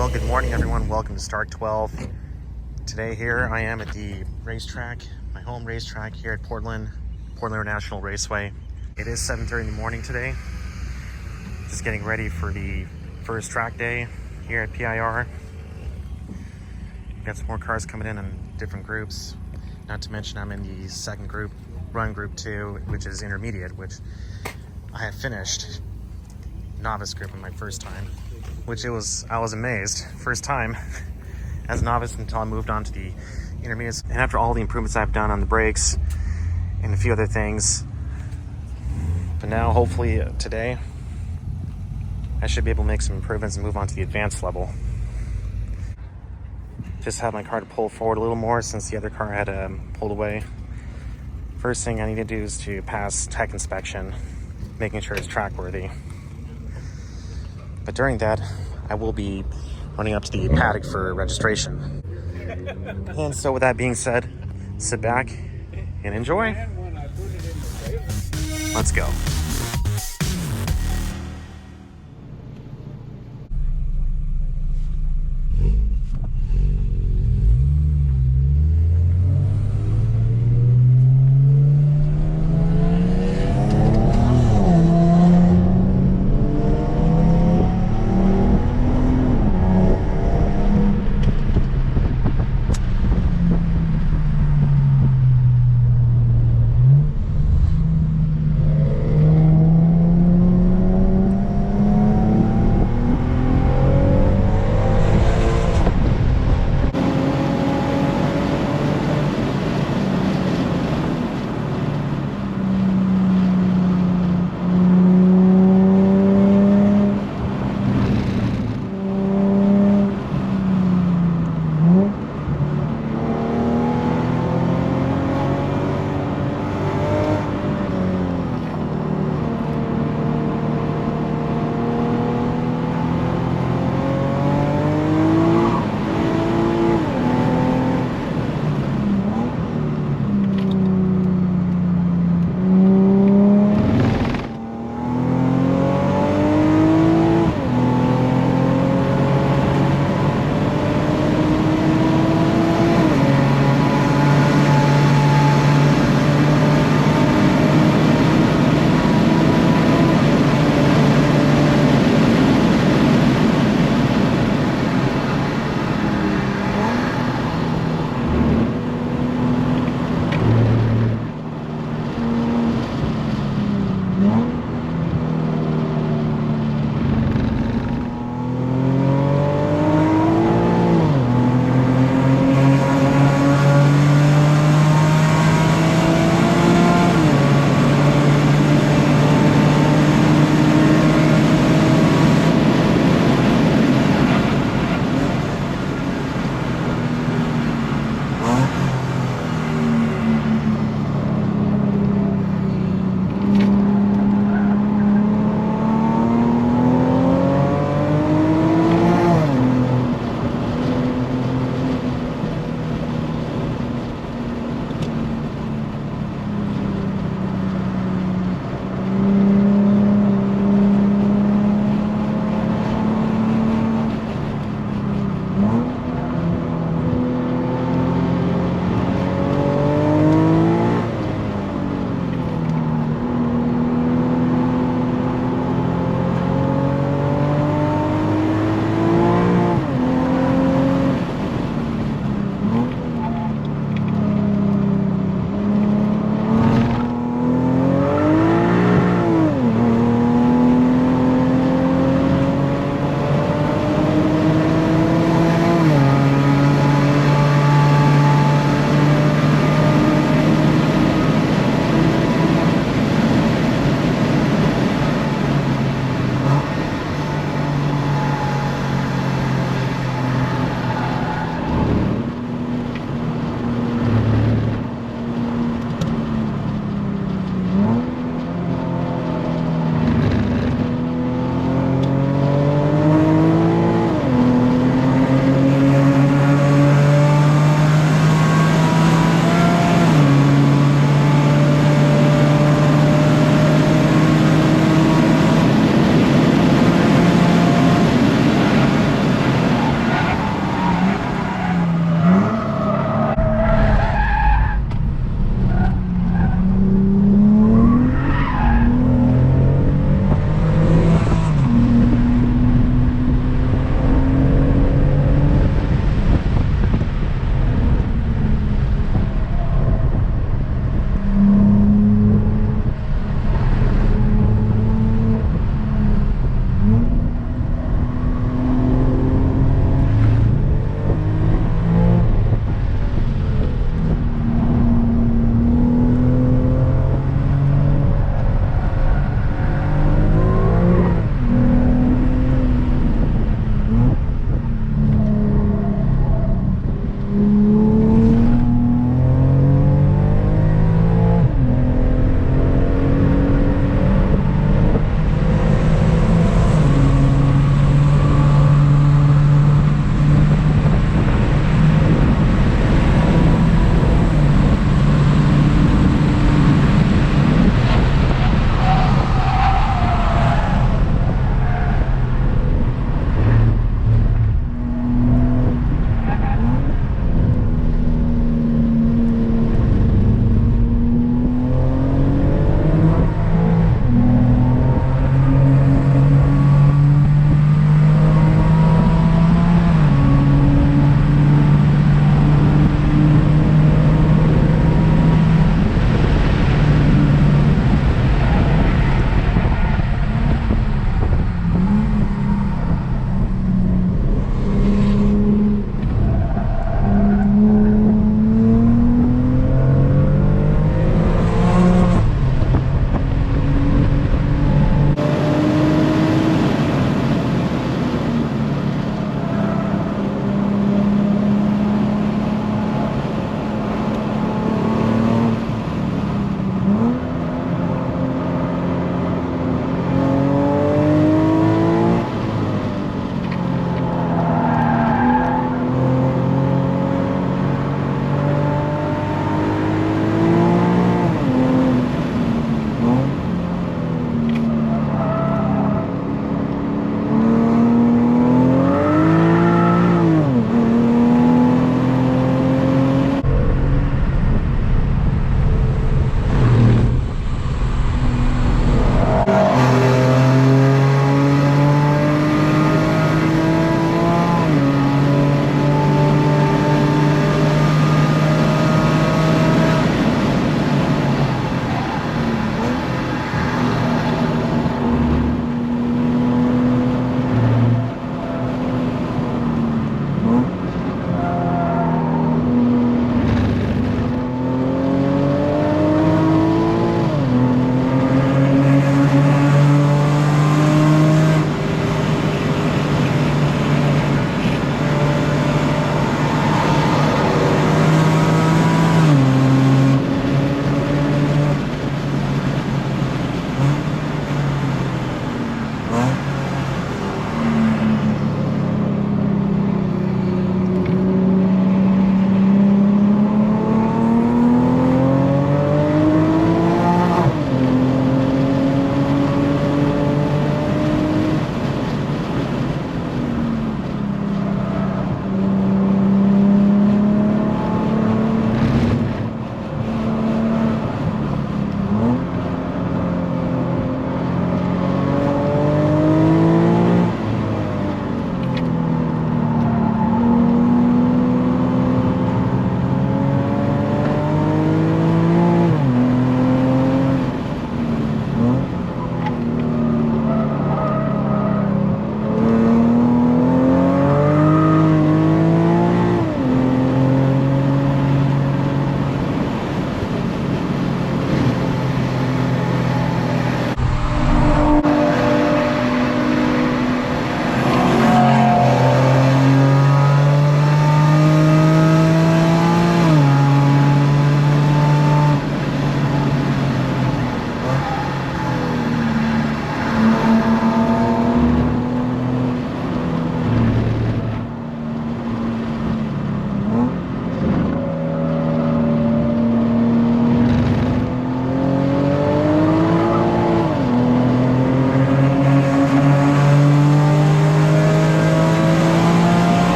Well, good morning everyone. Welcome to Start 12. Today here I am at the racetrack, my home racetrack here at Portland International Raceway. It is 7:30 in the morning today. Just getting ready for the first track day here at PIR. We've got some more cars coming in different groups. Not to mention I'm in the second group, run group 2, which is intermediate, which I have finished novice group in my first time, which I was amazed. First time as a novice until I moved on to the intermediates. And after all the improvements I've done on the brakes and a few other things, but now hopefully today I should be able to make some improvements and move on to the advanced level. Just had my car to pull forward a little more since the other car had pulled away. First thing I need to do is to pass tech inspection, making sure it's track worthy. But during that, I will be running up to the paddock for registration. And so with that being said, sit back and enjoy. Let's go.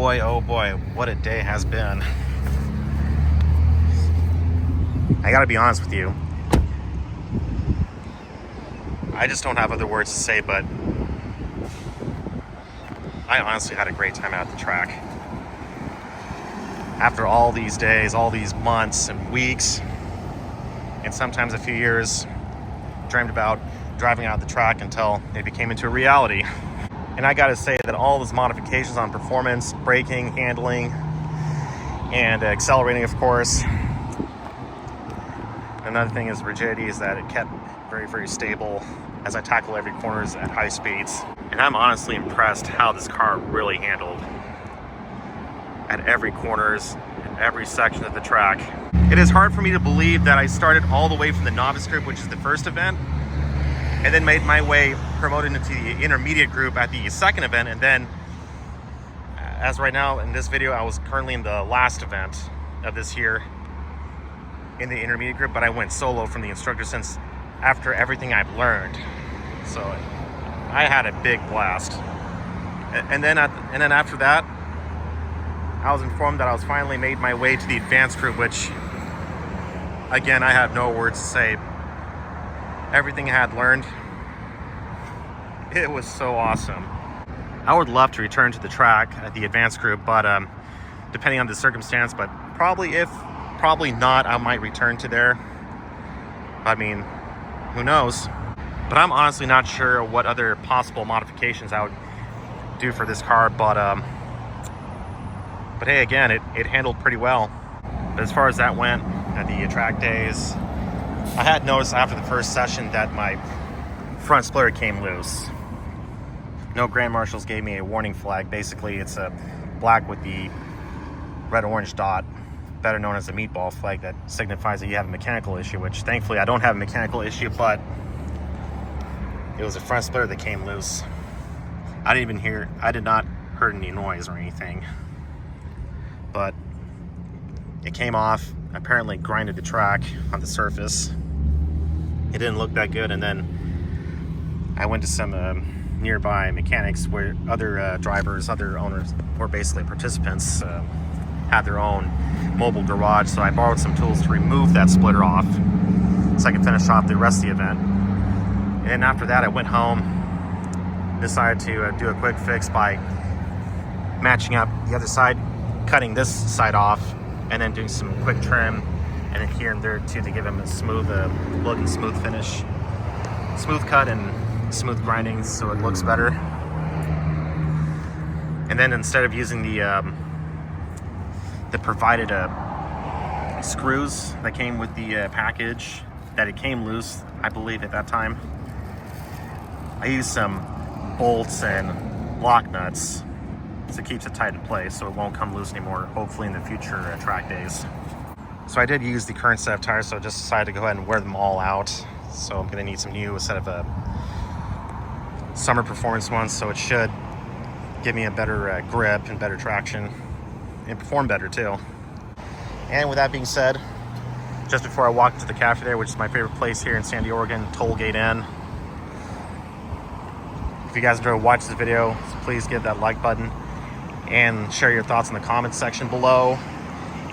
boy, oh boy, what a day has been. I gotta be honest with you. I just don't have other words to say, but I honestly had a great time out at the track. After all these days, all these months and weeks, and sometimes a few years, dreamed about driving out the track until it became into a reality. And I gotta say that all those modifications on performance, braking, handling, and accelerating, of course. Another thing is rigidity, is that it kept very, very stable as I tackle every corners at high speeds. And I'm honestly impressed how this car really handled at every corners, every section of the track. It is hard for me to believe that I started all the way from the novice group, which is the first event, and then made my way promoted into the intermediate group at the second event. And then, as right now in this video, I was currently in the last event of this year in the intermediate group, but I went solo from the instructor since after everything I've learned. So I had a big blast. And then after that, I was informed that I was finally made my way to the advanced group, which, again, I have no words to say. Everything I had learned, it was so awesome. I would love to return to the track at the advanced group, but depending on the circumstance, but probably not, I might return to there. I mean, who knows? But I'm honestly not sure what other possible modifications I would do for this car, but hey, again, it handled pretty well. But as far as that went at the track days, I had noticed after the first session that my front splitter came loose. No Grand Marshals gave me a warning flag. Basically, it's a black with the red-orange dot, better known as a meatball flag, that signifies that you have a mechanical issue, which thankfully I don't have a mechanical issue, but it was a front splitter that came loose. I did not hear any noise or anything, but it came off, apparently grinded the track on the surface. It didn't look that good, and then I went to some nearby mechanics where other drivers, other owners, or basically participants, had their own mobile garage, so I borrowed some tools to remove that splitter off so I could finish off the rest of the event. And then after that, I went home, decided to do a quick fix by matching up the other side, cutting this side off, and then doing some quick trim, and then here and there too, to give him a smooth look and smooth finish, smooth cut and smooth grinding, so it looks better. And then instead of using the provided screws that came with the package, that it came loose, I believe at that time, I used some bolts and lock nuts, so it keeps it tight in place so it won't come loose anymore, hopefully in the future track days. So I did use the current set of tires, so I just decided to go ahead and wear them all out. So I'm gonna need some new set of summer performance ones, so it should give me a better grip and better traction and perform better too. And with that being said, just before I walk to the cafe there, which is my favorite place here in Sandy, Oregon, Tollgate Inn, if you guys enjoyed watching this video, please give that like button and share your thoughts in the comments section below,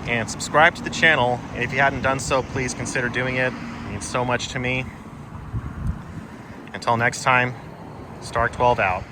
and subscribe to the channel. And if you hadn't done so, please consider doing it. It means so much to me. Until next time, Star 12 out.